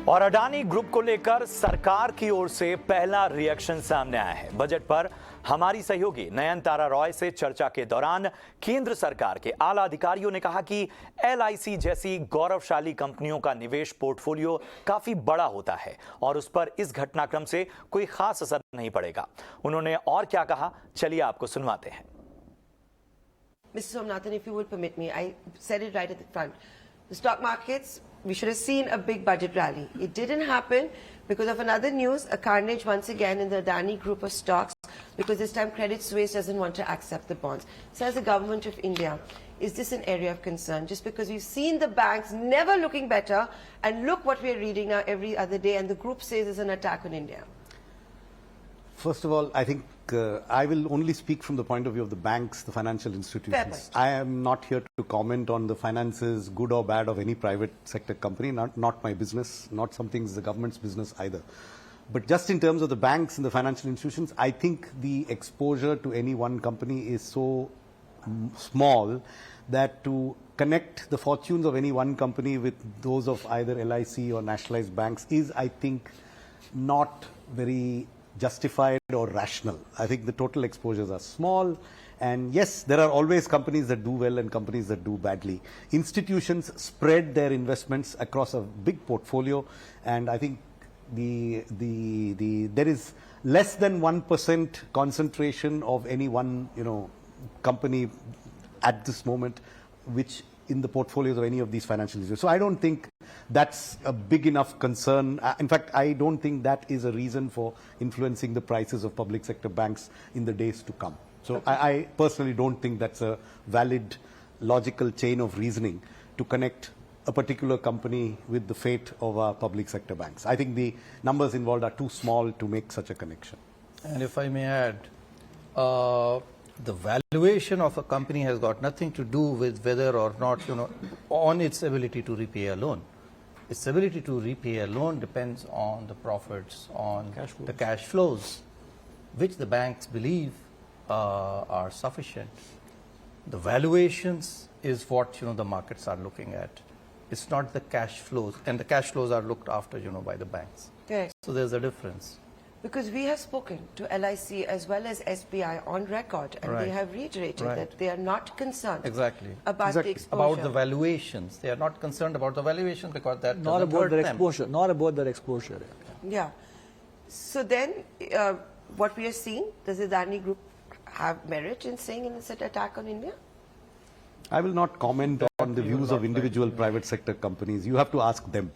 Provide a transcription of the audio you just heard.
और अडानी ग्रुप को लेकर सरकार की ओर से पहला रिएक्शन सामने आया है। बजट पर हमारी सहयोगी नयनतारा रॉय से चर्चा के दौरान केंद्र सरकार के आला अधिकारियों ने कहा कि एलआईसी जैसी गौरवशाली कंपनियों का निवेश पोर्टफोलियो काफी बड़ा होता है और उस पर इस घटनाक्रम से कोई खास असर नहीं पड़ेगा। उन्होंने और क्या कहा, चलिए आपको सुनवाते हैं। Mr. Somanathan, if you would permit me, I said it right at the front. The stock markets, we should have seen a big budget rally. It didn't happen because of another news, a carnage once again in the Adani Group of stocks, because this time Credit Suisse doesn't want to accept the bonds. So as the government of India, is this an area of concern? Just because we've seen the banks never looking better, and look what we're reading now every other day, and the group says it's an attack on India. First of all, I think I will only speak from the point of view of the banks, the financial institutions. I am not here to comment on the finances, good or bad, of any private sector company, not my business, not something that's the government's business either. But just in terms of the banks and the financial institutions, I think the exposure to any one company is so small that to connect the fortunes of any one company with those of either LIC or nationalized banks is, I think, not very justified or rational. I think the total exposures are small, and yes, there are always companies that do well and companies that do badly. Institutions spread their investments across a big portfolio, and I think there is less than 1% concentration of any one company at this moment, which in the portfolios of any of these financial institutions. So I don't think that's a big enough concern. In fact, I don't think that is a reason for influencing the prices of public sector banks in the days to come. So I personally don't think that's a valid, logical chain of reasoning to connect a particular company with the fate of our public sector banks. I think the numbers involved are too small to make such a connection. And if I may add, the valuation of a company has got nothing to do with whether or not, on its ability to repay a loan. Its ability to repay a loan depends on the profits, on the cash flows, which the banks believe are sufficient. The valuations is what, the markets are looking at. It's not the cash flows, and the cash flows are looked after, by the banks. Correct. So there's a difference. Because we have spoken to LIC as well as SBI on record, and they have reiterated that they are not concerned about the exposure. About the valuations. They are not concerned about the valuations because that not about their exposure. Not about their exposure. Yeah. So then, what we are seeing, does the Adani Group have merit in saying it's an attack on India? I will not comment on the views of individual private sector companies. You have to ask them.